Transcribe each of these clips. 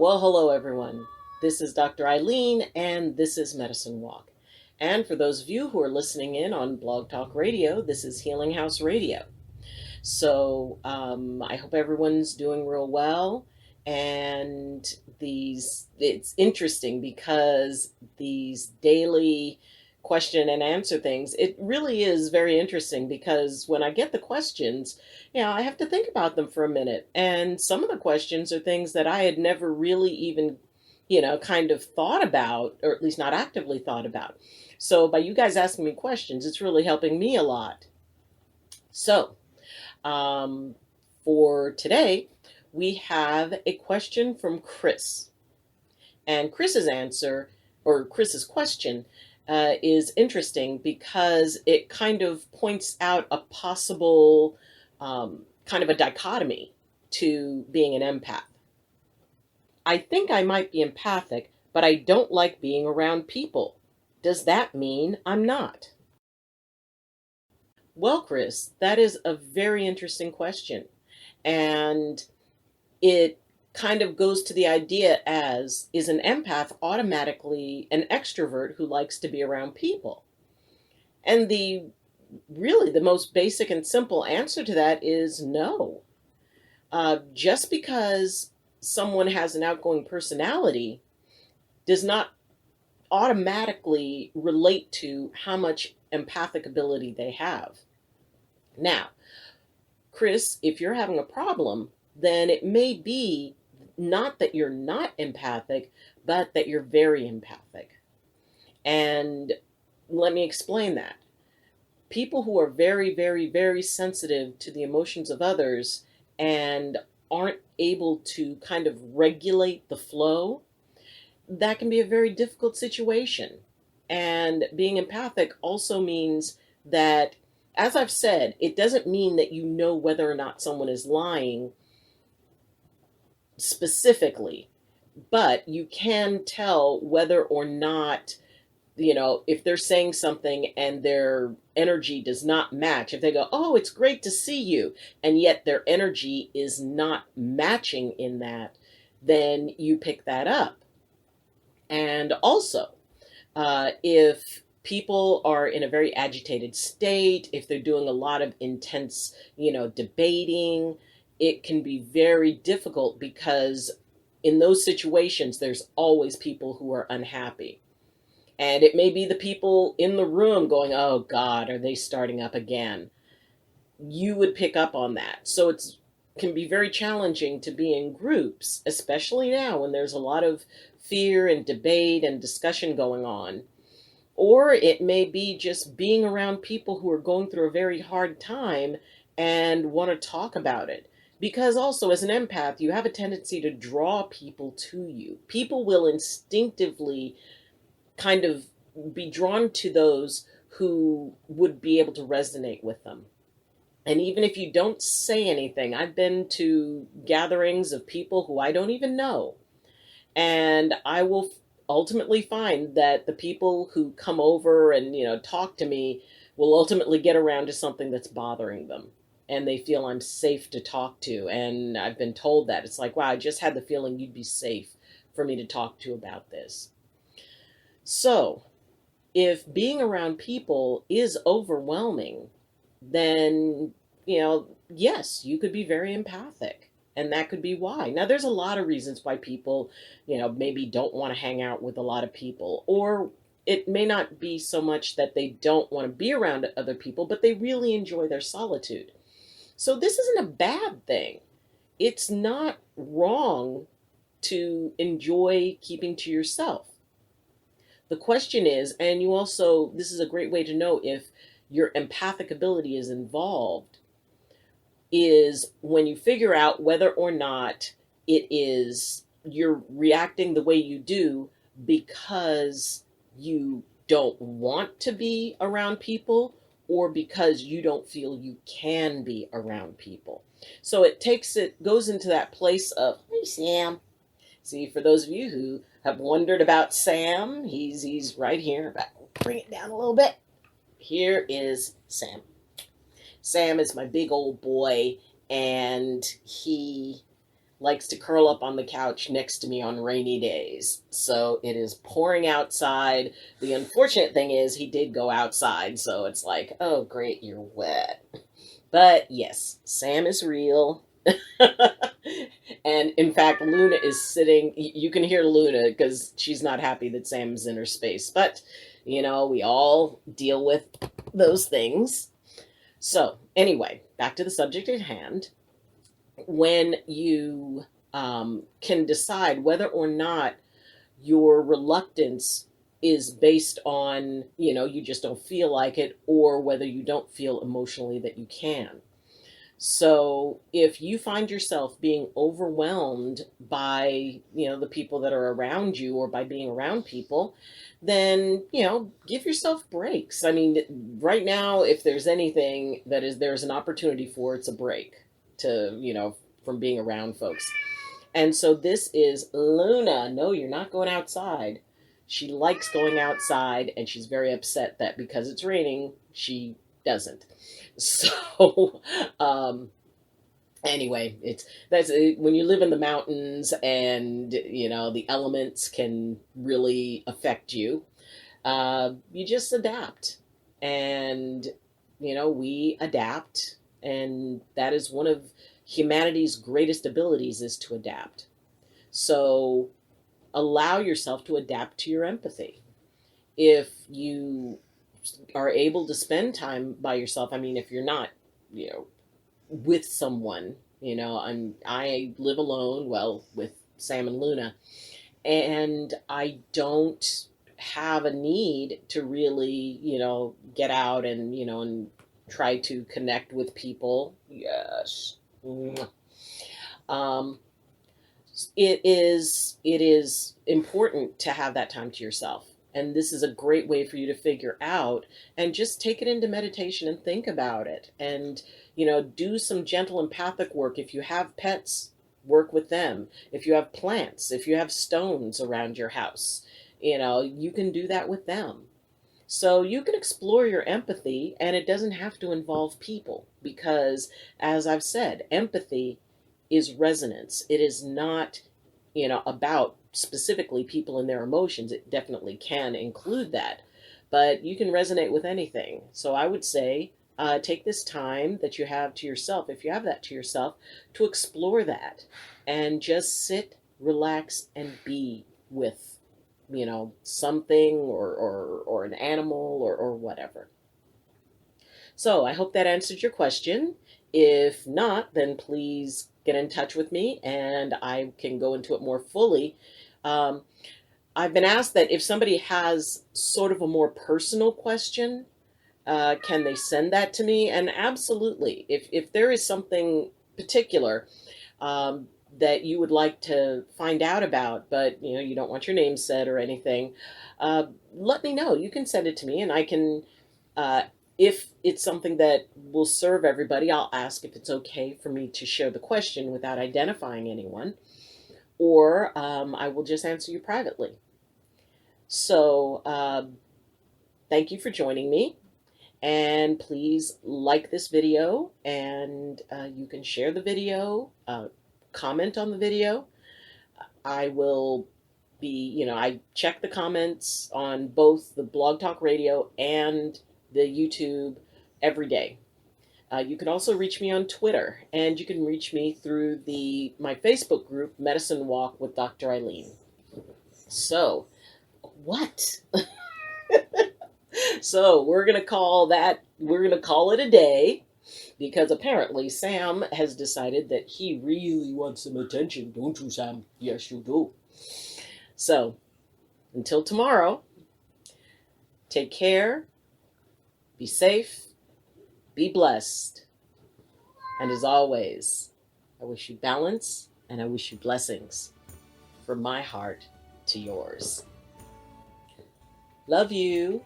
Well, hello everyone. This is Dr. Eileen, and this is Medicine Walk. And for those of you who are listening in on Blog Talk Radio, this is Healing House Radio. So I hope everyone's doing real well. And it's interesting because these daily question and answer things, it really is very interesting because when I get the questions, I have to think about them for a minute. And some of the questions are things that I had never really even, kind of thought about, or at least not actively thought about. So by you guys asking me questions, it's really helping me a lot. So, um, for today, we have a question from Chris. And Chris's question, is interesting because it kind of points out a possible kind of a dichotomy to being an empath. I think I might be empathic, but I don't like being around people. Does that mean I'm not? Well, Chris, that is a very interesting question. And it kind of goes to the idea as, is an empath automatically an extrovert who likes to be around people? And the most basic and simple answer to that is no. Just because someone has an outgoing personality does not automatically relate to how much empathic ability they have. Now, Chris, if you're having a problem, then it may be not that you're not empathic, but that you're very empathic. And let me explain that. People who are very, very, very sensitive to the emotions of others and aren't able to kind of regulate the flow, that can be a very difficult situation. And being empathic also means that, as I've said, it doesn't mean that you know whether or not someone is lying specifically, but you can tell whether or not, if they're saying something and their energy does not match. If they go, "Oh, it's great to see you," and yet their energy is not matching in that, then you pick that up. And also, if people are in a very agitated state, if they're doing a lot of intense, debating, it can be very difficult because in those situations, there's always people who are unhappy. And it may be the people in the room going, "Oh God, are they starting up again?" You would pick up on that. So it can be very challenging to be in groups, especially now when there's a lot of fear and debate and discussion going on. Or it may be just being around people who are going through a very hard time and want to talk about it. Because also, as an empath, you have a tendency to draw people to you. People will instinctively kind of be drawn to those who would be able to resonate with them. And even if you don't say anything, I've been to gatherings of people who I don't even know. And I will ultimately find that the people who come over and, talk to me will ultimately get around to something that's bothering them. And they feel I'm safe to talk to. And I've been told that. It's like, wow, I just had the feeling you'd be safe for me to talk to about this. So, if being around people is overwhelming, then, yes, you could be very empathic. And that could be why. Now, there's a lot of reasons why people, maybe don't want to hang out with a lot of people. Or it may not be so much that they don't want to be around other people, but they really enjoy their solitude. So this isn't a bad thing. It's not wrong to enjoy keeping to yourself. The question is, and this is a great way to know if your empathic ability is involved, is when you figure out whether or not you're reacting the way you do because you don't want to be around people or because you don't feel you can be around people. So it goes into that place of, "Hey, Sam." See, for those of you who have wondered about Sam, he's right here. Bring it down a little bit. Here is Sam. Sam is my big old boy, and he likes to curl up on the couch next to me on rainy days. So it is pouring outside. The unfortunate thing is he did go outside, so it's like, oh great, you're wet. But yes, Sam is real. And in fact, Luna is sitting, you can hear Luna because she's not happy that Sam's in her space. But, we all deal with those things. So, anyway, back to the subject at hand. When you can decide whether or not your reluctance is based on, you just don't feel like it, or whether you don't feel emotionally that you can. So if you find yourself being overwhelmed by, the people that are around you, or by being around people, then, give yourself breaks. I mean, right now, if there's anything there's an opportunity for, it's a break to, from being around folks. And so this is Luna. No, you're not going outside. She likes going outside, and she's very upset that because it's raining, she doesn't. So, anyway, that's when you live in the mountains, and the elements can really affect you. You just adapt, and we adapt, and that is one of humanity's greatest abilities, is to adapt. So allow yourself to adapt to your empathy. If you are able to spend time by yourself, I mean, if you're not, with someone, I live alone, well, with Sam and Luna, and I don't have a need to really, get out and try to connect with people. Yes. It is important to have that time to yourself. And this is a great way for you to figure out, and just take it into meditation and think about it. And, do some gentle empathic work. If you have pets, work with them. If you have plants, if you have stones around your house, you can do that with them. So you can explore your empathy, and it doesn't have to involve people, because, as I've said, empathy is resonance. It is not, about specifically people and their emotions. It definitely can include that, but you can resonate with anything. So I would say, take this time that you have to yourself, if you have that to yourself, to explore that, and just sit, relax, and be with something, or an animal, or whatever. So I hope that answered your question. If not, then please get in touch with me, and I can go into it more fully. I've been asked that if somebody has sort of a more personal question, can they send that to me? And absolutely, if there is something particular that you would like to find out about, but you don't want your name said or anything, let me know. You can send it to me, and I can, if it's something that will serve everybody, I'll ask if it's okay for me to share the question without identifying anyone, or I will just answer you privately. So thank you for joining me, and please like this video, and you can share the video, comment on the video. I will be, I check the comments on both the Blog Talk Radio and the YouTube every day. You can also reach me on Twitter, and you can reach me through my Facebook group, Medicine Walk with Dr. Eileen. So, what? So we're going to call it a day, because apparently Sam has decided that he really wants some attention. Don't you, Sam? Yes, you do. So, until tomorrow, take care, be safe, be blessed, and as always, I wish you balance, and I wish you blessings from my heart to yours. Love you,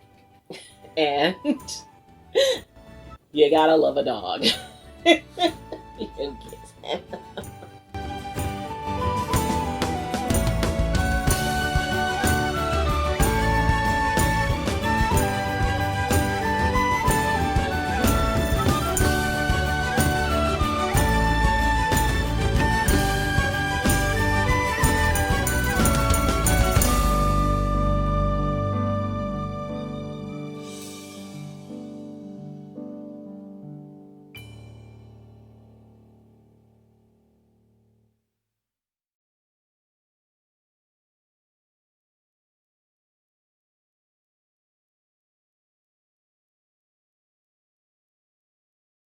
and you gotta love a dog. You kiss.